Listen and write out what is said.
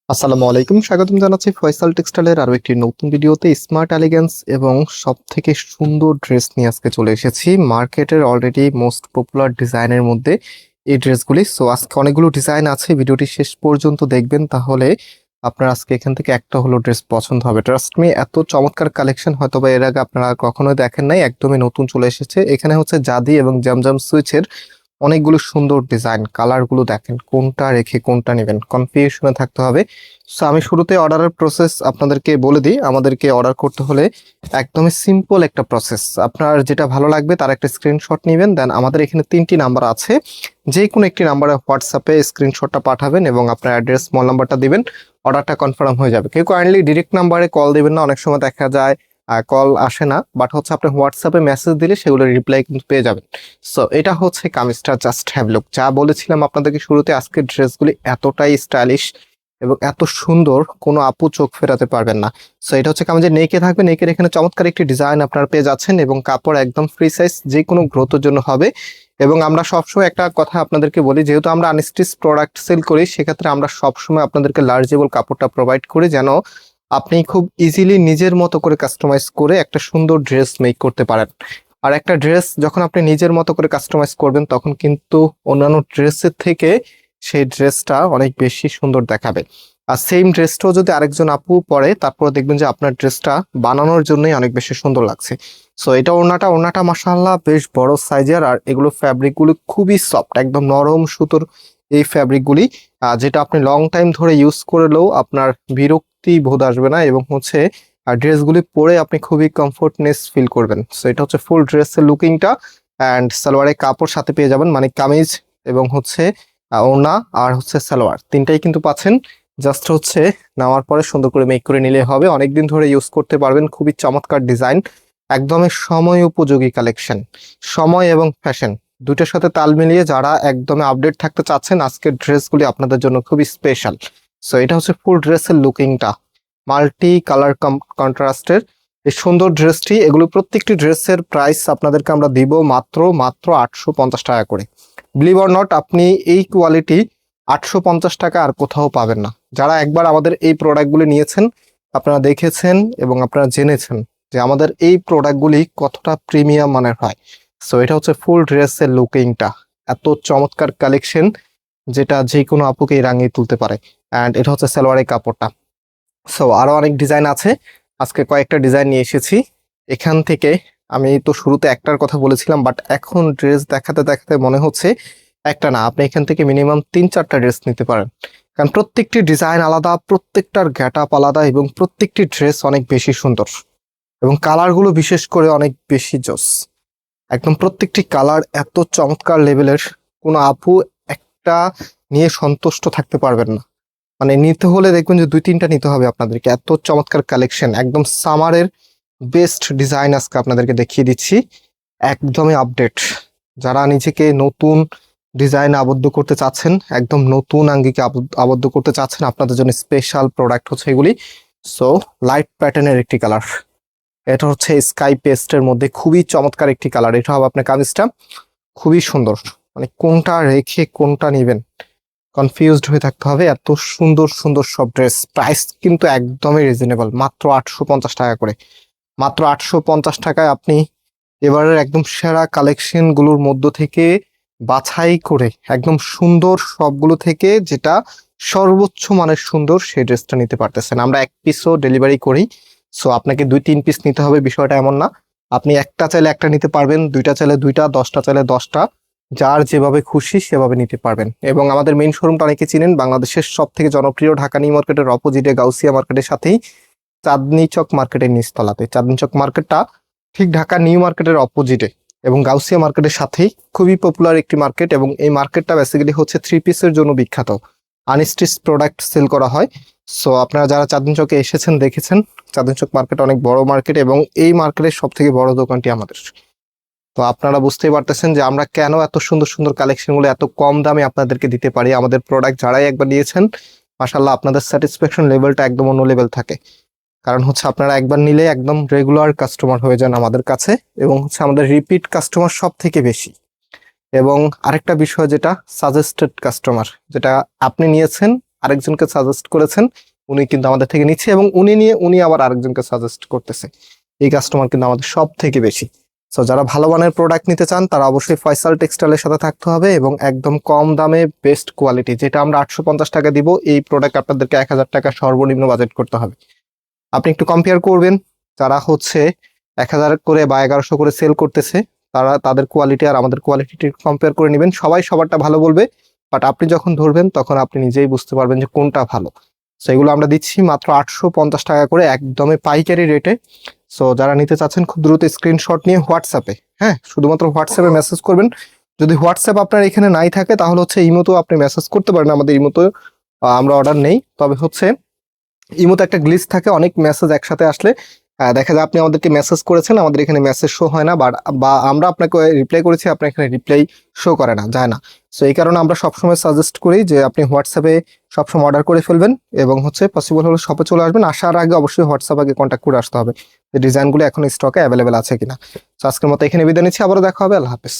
আসসালামু আলাইকুম, স্বাগতম জানাচ্ছি ফয়সাল টেক্সটাইলের আরো একটি নতুন ভিডিওতে। স্মার্ট এলিগেন্স এবং সব থেকে সুন্দর ড্রেস নিয়ে আজকে চলে এসেছি। মার্কেটের অলরেডি মোস্ট পপুলার ডিজাইনের মধ্যে এই ড্রেসগুলি। সো আজকে অনেকগুলো ডিজাইন আছে, ভিডিওটি শেষ পর্যন্ত দেখবেন, তাহলে আপনার আজকে এখান থেকে একটা হলো ড্রেস পছন্দ হবে। ট্রাস্ট মি, এত চমৎকার কালেকশন হয়তো বা এর আগে আপনারা কখনোই দেখেন নাই, একদমই নতুন চলে এসেছে। এখানে হচ্ছে জাদি এবং জামজাম সুইচের অনেকগুলো সুন্দর ডিজাইন, কালারগুলো দেখেন, কোনটা রেখে কোনটা নেবেন কনফিউশনে থাকতে হবে। সো আমি শুরুতে অর্ডারের প্রসেস আপনাদেরকে বলে দিই। আমাদেরকে অর্ডার করতে হলে একদমই সিম্পল একটা প্রসেস। আপনার যেটা ভালো লাগবে তার একটা স্ক্রিনশট নেবেন, দেন আমাদের এখানে 3টি নাম্বার আছে, যে কোনো একটি নাম্বারে হোয়াটসঅ্যাপে স্ক্রিনশটটা পাঠাবেন এবং আপনার অ্যাড্রেস, মোবাইল নাম্বারটা দিবেন, অর্ডারটা কনফার্ম হয়ে যাবে। কেউ কাইন্ডলি ডিরেক্ট নাম্বারে কল দিবেন না, অনেক সময় দেখা যায় কল আসে না, বাট হচ্ছে আপনি হোয়াটসঅ্যাপে মেসেজ দিলে সেগুলো রিপ্লাই কিন্তু পেয়ে যাবেন। সো এটা হচ্ছে কামিজটা, জাস্ট হ্যাভ লুক। যা বলেছিলাম আপনাদেরকে শুরুতে, আজকের ড্রেসগুলি এতটাই স্টাইলিশ এবং এত সুন্দর, কোনো আপু চোখ ফেরাতে পারবেন না। সো এটা হচ্ছে কামিজের নেকে থাকবে, নেকের এখানে চমৎকার একটি ডিজাইন আপনারা পেয়ে যাচ্ছেন এবং কাপড় একদম ফ্রি সাইজ, যে কোনো গ্রোথের জন্য হবে। এবং আমরা সবসময় একটা কথা আপনাদেরকে বলি, যেহেতু আমরা আনস্টিচ প্রোডাক্ট সেল করি, সেক্ষেত্রে আমরা সবসময় আপনাদেরকে লার্জেবল কাপড়টা প্রোভাইড করি, যেন আপনি খুব ইজিলি নিজের মতো করে কাস্টমাইজ করে একটা সুন্দর ড্রেস মেক করতে পারেন। আর একটা ড্রেস যখন আপনি নিজের মতো করে কাস্টমাইজ করবেন, তখন কিন্তু অন্যান্য ড্রেসের থেকে সেই ড্রেসটা অনেক বেশি সুন্দর দেখাবে। আর সেম ড্রেসটাও যদি আরেকজন আপু পরে, তারপরে দেখবেন যে আপনার ড্রেসটা বানানোর জন্যই অনেক বেশি সুন্দর লাগছে। সো এটা ওড়নাটা মাশাআল্লাহ বেশ বড় সাইজের, আর এগুলো ফ্যাব্রিকগুলো খুবই সফট, একদম নরম সুতোর এই ফ্যাব্রিকগুলি, যেটা আপনি লং টাইম ধরে ইউজ করলেও আপনার বিরক্তি বোধ আসবে না, এবং হচ্ছে ড্রেসগুলি পরে আপনি খুবই কমফোর্টনেস ফিল করবেন। সো এটা হচ্ছে ফুল ড্রেসের লুকিংটা। অ্যান্ড সালোয়ারের কাপড় সাথে পেয়ে যাবেন, মানে কামিজ এবং হচ্ছে ওড়না আর হচ্ছে সালোয়ার, তিনটাই কিন্তু পাচ্ছেন। জাস্ট হচ্ছে নেওয়ার পরে সুন্দর করে মেক করে নিলে হবে, অনেকদিন ধরে ইউজ করতে পারবেন। খুবই চমৎকার ডিজাইন, একদমই সময় উপযোগী কালেকশন। সময় এবং ফ্যাশন দুইটার সাথে তাল মিলিয়ে যারা একদমই আপডেট থাকতে চাচ্ছেন, আজকের ড্রেসগুলি আপনাদের জন্য খুবই স্পেশাল। সো এটা হচ্ছে ফুল ড্রেসের লুকিংটা, মাল্টি কালার কন্ট্রাস্টের এই সুন্দর ড্রেসটি। এগুলো প্রত্যেকটি ড্রেসের প্রাইস আপনাদেরকে আমরা দিব মাত্র 850 টাকা করে। বিলিভ অর নট, আপনি এই কোয়ালিটি 850 টাকা আর কোথাও পাবেন না। যারা একবার আমাদের এই প্রোডাক্টগুলি নিয়েছেন, আপনারা দেখেছেন এবং আপনারা জেনেছেন যে আমাদের এই প্রোডাক্টগুলি কতটা প্রিমিয়াম মানের হয়। সো এটা হচ্ছে ফুল ড্রেসের লুকিংটা, এত চমৎকার কালেকশন যেটা যে কোনো আপুকে রাঙিয়ে তুলতে পারে। অ্যান্ড এটা হচ্ছে সালোয়ারের কাপড়টা। সো আরো অনেক ডিজাইন আছে, আজকে কয়েকটা ডিজাইন নিয়ে এসেছি। এখান থেকে আমি তো শুরুতে একটার কথা বলেছিলাম, বাট এখন ড্রেস দেখাতে দেখাতে মনে হচ্ছে একটা না, আপনি এখান থেকে মিনিমাম 3-4টা ড্রেস নিতে পারেন। কারণ প্রত্যেকটি ডিজাইন আলাদা, প্রত্যেকটার গেট আপ আলাদা, এবং প্রত্যেকটি ড্রেস অনেক বেশি সুন্দর, এবং কালারগুলো বিশেষ করে অনেক বেশি জোস। একদম প্রত্যেকটি কালার এত চমৎকার লেভেলের, কোনো আপু একটা নিয়ে সন্তুষ্ট থাকতে পারবেন না। মানে নিতে হলে দেখবেন যে 2-3টা নিতে হবে আপনাদেরকে, এত চমৎকার কালেকশন। একদম সামারের বেস্ট ডিজাইন আজকে আপনাদেরকে দেখিয়ে দিচ্ছি, একদমই আপডেট। যারা নিজেকে নতুন ডিজাইনে আবদ্ধ করতে চাচ্ছেন, একদম নতুন আঙ্গিকে আবদ্ধ করতে চাচ্ছেন, আপনাদের জন্য স্পেশাল প্রোডাক্ট হচ্ছে এগুলি। সো লাইট প্যাটার্নের একটি কালার, এটা হচ্ছে স্কাই পেস্টের মধ্যে খুবই চমৎকার একটি কালার। এটা হবে আপনার কামিজটা, খুবই সুন্দর। মানে কোনটা রেখে কোনটা নেবেন কনফিউজড হয়ে থাকতে হবে, এত সুন্দর সুন্দর সব ড্রেস। প্রাইস কিন্তু একদমই রিজনেবল, মাত্র 850 টাকা করে। মাত্র 850 টাকায় আপনি এবারের একদম সেরা কালেকশন গুলোর মধ্য থেকে বাছাই করে একদম সুন্দর সবগুলো থেকে যেটা সর্বোচ্চ মানের সুন্দর সেই ড্রেসটা নিতে পারতেছেন। আমরা এক পিসও ডেলিভারি করি, সো আপনাকে 2-3 পিস নিতে হবে বিষয়টা এমন না। আপনি একটা চাইলে একটা নিতে পারবেন, দুইটা চাইলে দুইটা, 10টা চাইলে 10টা, যার যেভাবে খুশি সেভাবে নিতে পারবেন। এবং আমাদের মেইন শোরুমটা অনেকে চিনেন, বাংলাদেশের সব থেকে জনপ্রিয় ঢাকা নিউ মার্কেটের অপোজিটে গাউসিয়া মার্কেটের সাথেই চাঁদনি চক মার্কেটের নিচতলাতে। চাঁদনি চক মার্কেটটা ঠিক ঢাকা নিউ মার্কেটের অপোজিটে এবং গাউসিয়া মার্কেটের সাথেই, খুবই পপুলার একটি মার্কেট। এবং এই মার্কেটটা বেসিক্যালি হচ্ছে 3 পিসের জন্য বিখ্যাত, আনস্টিচ প্রোডাক্ট সেল করা হয়। সো আপনারা যারা চাঁদনি চকে এসেছেন দেখেছেন, চাঁদনি চক মার্কেট অনেক বড় মার্কেট, এবং এই মার্কেটের সব থেকে বড় দোকানটি আমাদের। তো আপনারা বুঝতেই পারতেছেন যে আমরা কেন এত সুন্দর সুন্দর কালেকশনগুলো এত কম দামে আপনাদেরকে দিতে পারি। আমাদের প্রোডাক্ট যারাই একবার নিয়েছেন, মাশাআল্লাহ আপনাদের স্যাটিসফ্যাকশন লেভেলটা একদম অন্য লেভেল থাকে। কারণ হচ্ছে আপনারা একবার নিলে একদম রেগুলার কাস্টমার হয়ে যান আমাদের কাছে, এবং হচ্ছে আমাদের রিপিট কাস্টমার সব থেকে বেশি। এবং আরেকটা বিষয় যেটা সাজেস্টেড কাস্টমার, যেটা আপনি নিয়েছেন আরেকজনকে সাজেস্ট করেছেন, উনি কিন্তু আমাদের থেকে নিচ্ছে এবং উনি নিয়ে উনি আবার আরেকজনকে সাজেস্ট করতেছে। এই কাস্টমার কিন্তু আমাদের সব থেকে বেশি। সো যারা ভালো মানের প্রোডাক্ট নিতে চান তারা অবশ্যই ফয়সাল টেক্সটাইলের সাথে থাকতে হবে এবং একদম কম দামে বেস্ট কোয়ালিটি, যেটা আমরা 850 টাকা দিব, এই প্রোডাক্ট আপনাদেরকে 1000 টাকা সর্বনিম্ন বাজেট করতে হবে। আপনি একটু কম্পেয়ার করবেন, যারা হচ্ছে 1000 করে বা 1100 করে সেল করতেছে, তারা তাদের কোয়ালিটি আর আমাদের কোয়ালিটি কম্পেয়ার করে নেবেন। সবাই সবারটা ভালো বলবে, বাট আপনি যখন ধরবেন তখন আপনি নিজেই বুঝতে পারবেন যে কোনটা ভালো। সো এগুলো আমরা দিচ্ছি মাত্র 850 টাকা করে, একদমই পাইকারি রেটে। সো যারা নিতে চাচ্ছেন খুব দ্রুত স্ক্রিনশট নিয়ে হোয়াটসঅ্যাপে, হ্যাঁ শুধুমাত্র হোয়াটসঅ্যাপে মেসেজ করবেন। যদি হোয়াটসঅ্যাপ আপনার এখানে নাই থাকে তাহলে হচ্ছে ইমোতেও আপনি মেসেজ করতে পারেন, আমাদের ইমোতে আমরা অর্ডার নেই। তবে হচ্ছে ইমোতে একটা গ্লিচ থাকে, অনেক মেসেজ একসাথে আসলে দেখা যায় আপনি আমাদেরকে মেসেজ করেছেন, আমাদের এখানে মেসেজ শো হয় না, বা আমরা আপনাকে রিপ্লাই করেছি, আপনার এখানে রিপ্লাই শো করে না, যায় না। সো এই কারণে আমরা সবসময় সাজেস্ট করি যে আপনি হোয়াটসঅ্যাপে সবসময় অর্ডার করে ফেলবেন এবং হচ্ছে পসিবল হলে শপে চলে আসবেন। আসার আগে অবশ্যই হোয়াটসঅ্যাপ আগে কন্ট্যাক্ট করে আসতে হবে যে ডিজাইনগুলো এখন স্টকে অ্যাভেলেবেল আছে কিনা। তো আজকের মতো এখানে বিদায় নিচ্ছি, আবারও দেখা হবে, আল্লাহ হাফেজ।